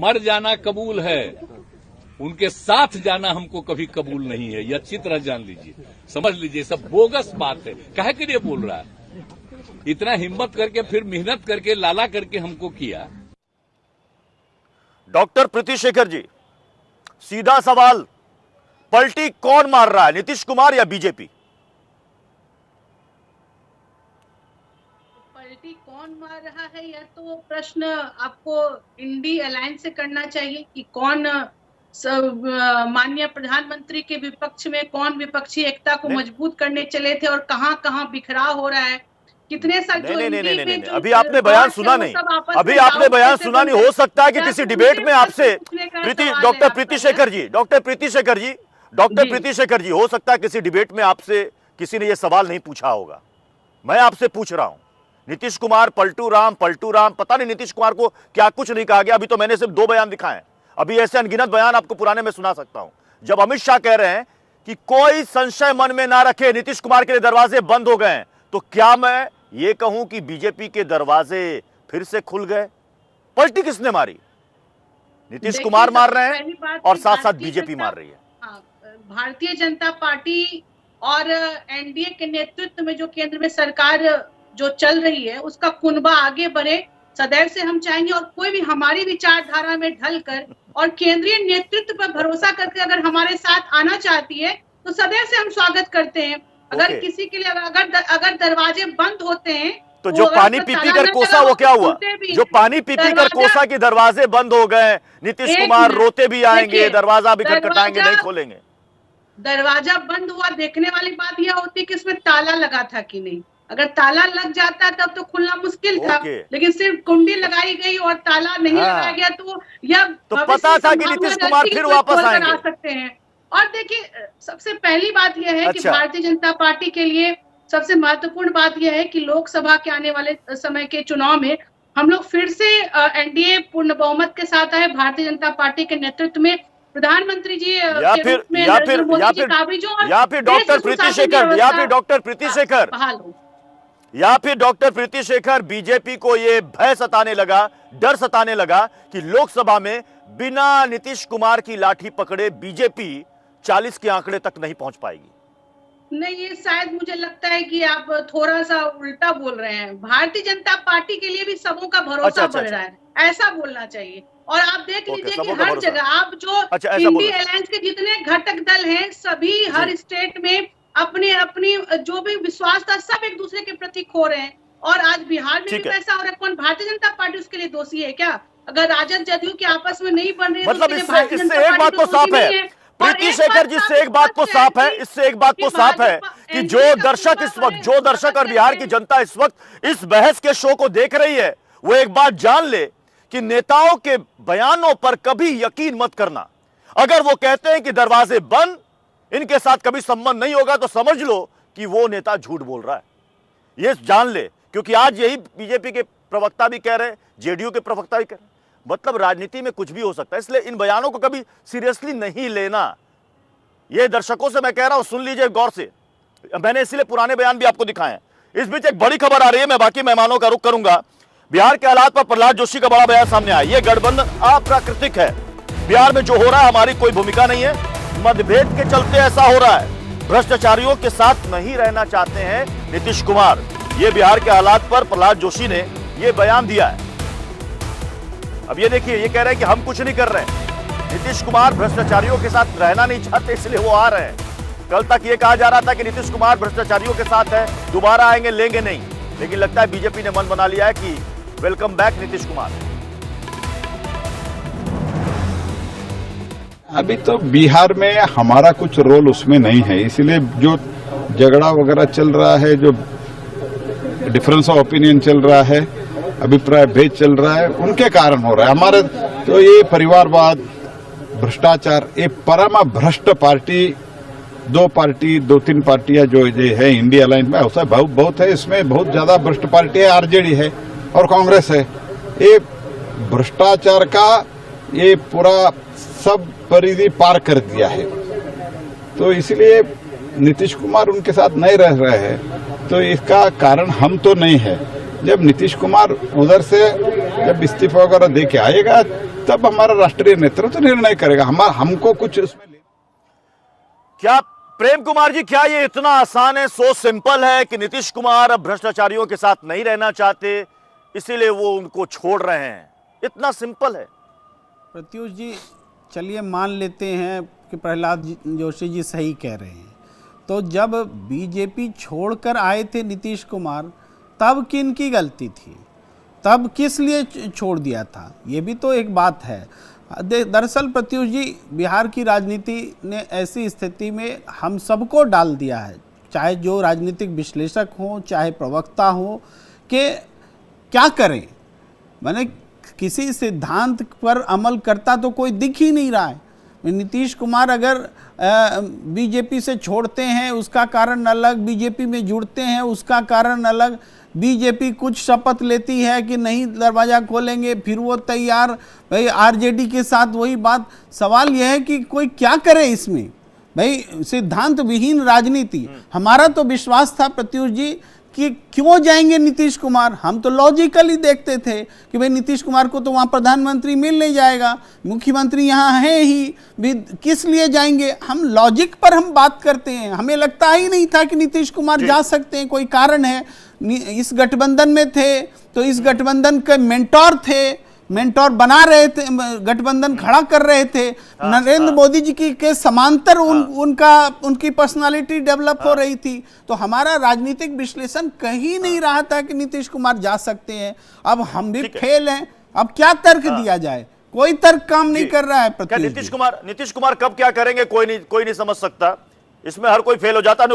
मर जाना कबूल है, उनके साथ जाना हमको कभी कबूल नहीं है। ये अच्छी तरह जान लीजिए, समझ लीजिए, सब बोगस बात है। काहे के लिए बोल रहा है? इतना हिम्मत करके फिर मेहनत करके लाला करके हमको किया। डॉक्टर प्रीति शेखर जी, सीधा सवाल, पलटी कौन मार रहा है, नीतीश कुमार या बीजेपी? पलटी कौन मार रहा है, यह तो प्रश्न आपको इंडी अलायंस से करना चाहिए कि कौन माननीय प्रधानमंत्री के विपक्ष में कौन विपक्षी एकता को मजबूत करने चले थे और कहां कहां बिखराव हो रहा है। कितने साल नहीं, अभी आपने बयान सुना नहीं, अभी आपने बयान सुना नहीं। हो सकता है कि किसी डिबेट में आपसे डॉक्टर प्रीति शेखर जी, हो सकता है किसी डिबेट में आपसे किसी ने यह सवाल नहीं पूछा होगा। मैं आपसे पूछ रहा हूं, नीतीश कुमार पलटू राम, पता नहीं नीतीश कुमार को क्या कुछ नहीं कहा गया। अभी तो मैंने सिर्फ 2 बयान दिखाए हैं, अभी ऐसे अनगिनत बयान आपको पुराने में सुना सकता हूं। जब अमित शाह कह रहे हैं कि कोई संशय मन में ना रखे, नीतीश कुमार के लिए दरवाजे बंद हो गए, तो क्या मैं ये कहूं कि बीजेपी के दरवाजे फिर से खुल गए? पलटी किसने मारी? नीतीश कुमार मार रहे हैं और साथ साथ बीजेपी मार रही है। भारतीय जनता पार्टी और एनडीए के नेतृत्व में जो केंद्र में सरकार जो चल रही है, उसका कुनबा आगे बढ़े, सदैव से हम चाहेंगे। और कोई भी हमारी विचारधारा में ढलकर और केंद्रीय नेतृत्व पर भरोसा करके अगर हमारे साथ आना चाहती है तो सदैव से हम स्वागत करते हैं। अगर किसी के लिए अगर दरवाजे बंद होते हैं तो जो पानी पी पी कर कोसा वो क्या हुआ? जो पानी पी पी कर कोसा कि दरवाजे बंद हो गए, नीतीश कुमार रोते भी आएंगे, दरवाजा भी खटखटाएंगे, नहीं खोलेंगे। दरवाजा बंद हुआ देखने वाली बात यह होती कि इसमें ताला लगा था कि नहीं। अगर ताला लग जाता तब तो खुलना मुश्किल था, लेकिन सिर्फ कुंडी लगाई गई और ताला नहीं लगाया गया, तो यह तो पता था कि नीतीश कुमार फिर वापस आएंगे। आ सकते हैं। और देखिए, सबसे पहली बात यह है कि भारतीय जनता पार्टी के लिए सबसे महत्वपूर्ण बात यह है कि लोकसभा के आने वाले समय के चुनाव में हम लोग फिर से एनडीए पूर्ण बहुमत के साथ आए, भारतीय जनता पार्टी के नेतृत्व में प्रधानमंत्री जी या फिर डॉक्टर प्रीति शेखर बीजेपी को ये भय सताने लगा, डर सताने लगा कि लोकसभा में बिना नीतीश कुमार की लाठी पकड़े बीजेपी 40 के आंकड़े तक नहीं पहुंच पाएगी। नहीं, ये शायद मुझे लगता है कि आप थोड़ा सा उल्टा बोल रहे हैं। भारतीय जनता पार्टी के लिए भी सबों का भरोसा बढ़ रहा है, ऐसा बोलना चाहिए। और आप देख लीजिए कि हर जगह आप जो इंडी अलायंस के जितने घटक दल हैं, सभी हर स्टेट में अपनी जो भी विश्वास था सब एक दूसरे के प्रति खो रहे हैं। और आज बिहार में भी ऐसा हो रहा है। कौन भारतीय जनता पार्टी उसके लिए दोषी है क्या? अगर राजद जदयू के आपस में नहीं बन रही, मतलब इससे एक बात तो साफ है प्रीति शेखर जी, इससे एक बात तो साफ है, इससे एक बात तो साफ है कि जो दर्शक और बिहार की जनता इस वक्त इस बहस के शो को देख रही है, वो एक बात जान ले कि नेताओं के बयानों पर कभी यकीन मत करना। अगर वो कहते हैं कि दरवाजे बंद, इनके साथ कभी संबंध नहीं होगा, तो समझ लो कि वो नेता झूठ बोल रहा है। ये जान ले, क्योंकि आज यही बीजेपी के प्रवक्ता भी कह रहे हैं, जेडीयू के प्रवक्ता भी कह रहे हैं। मतलब राजनीति में कुछ भी हो सकता है, इसलिए इन बयानों को कभी सीरियसली नहीं लेना। ये दर्शकों से मैं कह रहा हूं, सुन लीजिए गौर से। मैंने इसलिए पुराने बयान भी आपको दिखाए हैं। इस बीच एक बड़ी खबर आ रही है, मैं बाकी मेहमानों का रुख करूंगा। बिहार के हालात पर प्रहलाद जोशी का बड़ा बयान सामने आया। ये गठबंधन अप्राकृतिक है, बिहार में जो हो रहा है हमारी कोई भूमिका नहीं है, मतभेद के चलते ऐसा हो रहा है, भ्रष्टाचारियों के साथ नहीं रहना चाहते हैं नीतीश कुमार। ये बिहार के हालात पर प्रहलाद जोशी ने ये बयान दिया है। अब ये देखिए, ये कह रहे हैं कि हम कुछ नहीं कर रहे हैं, नीतीश कुमार भ्रष्टाचारियों के साथ रहना नहीं चाहते इसलिए वो आ रहे हैं। कल तक ये कहा जा रहा था कि नीतीश कुमार भ्रष्टाचारियों के साथ है, दोबारा आएंगे, लेंगे नहीं, लेकिन लगता है बीजेपी ने मन बना लिया है कि वेलकम बैक नीतीश कुमार। अभी तो बिहार में हमारा कुछ रोल उसमें नहीं है, इसलिए जो झगड़ा वगैरह चल रहा है, जो डिफरेंस ऑफ ओपिनियन चल रहा है, अभिप्राय भेद चल रहा है, उनके कारण हो रहा है। हमारे तो ये परिवारवाद, भ्रष्टाचार, ये परम भ्रष्ट पार्टी, 2-3 पार्टियां जो है इंडिया अलायंस में, ऐसा बहुत है। इसमें बहुत ज्यादा भ्रष्ट पार्टी है, आरजेडी है और कांग्रेस है। ये भ्रष्टाचार का ये पूरा सब परिधि पार कर दिया है, तो इसलिए नीतीश कुमार उनके साथ नहीं रह रहे हैं। तो इसका कारण हम तो नहीं है, जब नीतीश कुमार उधर से जब इस्तीफा वगैरह दे के आएगा तब हमारा राष्ट्रीय नेतृत्व निर्णय करेगा। हमको कुछ उसमें क्या प्रेम कुमार जी, क्या ये इतना आसान है, सो सिंपल है कि नीतीश कुमार अब भ्रष्टाचारियों के साथ नहीं रहना चाहते इसीलिए वो उनको छोड़ रहे हैं? इतना सिंपल है? प्रत्युष जी, चलिए मान लेते हैं कि प्रहलाद जोशी जी सही कह रहे हैं, तो जब बीजेपी छोड़कर आए थे नीतीश कुमार तब किन की गलती थी? तब किस लिए छोड़ दिया था? ये भी तो एक बात है। दरअसल प्रत्युष जी, बिहार की राजनीति ने ऐसी स्थिति में हम सबको डाल दिया है, चाहे जो राजनीतिक विश्लेषक हों चाहे प्रवक्ता हों, कि क्या करें, मैंने किसी सिद्धांत पर अमल करता तो कोई दिख ही नहीं रहा है। नीतीश कुमार अगर बीजेपी से छोड़ते हैं उसका कारण अलग, बीजेपी में जुड़ते हैं उसका कारण अलग, बीजेपी कुछ शपथ लेती है कि नहीं दरवाज़ा खोलेंगे फिर वो तैयार, भाई आरजेडी के साथ वही बात। सवाल यह है कि कोई क्या करे इसमें, भाई सिद्धांत विहीन राजनीति। हमारा तो विश्वास था प्रत्युष जी कि क्यों जाएंगे नीतीश कुमार, हम तो लॉजिकली देखते थे कि भाई नीतीश कुमार को तो वहाँ प्रधानमंत्री मिल नहीं जाएगा, मुख्यमंत्री यहाँ है ही, भी किस लिए जाएंगे। हम लॉजिक पर हम बात करते हैं, हमें लगता ही नहीं था कि नीतीश कुमार जा सकते हैं, कोई कारण है। इस गठबंधन में थे तो इस गठबंधन के मेंटोर थे, मेंटोर बना रहे थे, गठबंधन खड़ा कर रहे थे। नरेंद्र मोदी जी की के समांतर उनकी पर्सनालिटी डेवलप हो रही थी। तो हमारा राजनीतिक विश्लेषण कहीं नहीं रहा था कि नीतीश कुमार जा सकते हैं। अब हम भी फेल हैं, अब क्या तर्क दिया जाए, कोई तर्क काम नहीं कर रहा है। नीतीश कुमार कब क्या करेंगे कोई नहीं समझ सकता, इसमें हर कोई फेल हो जाता है।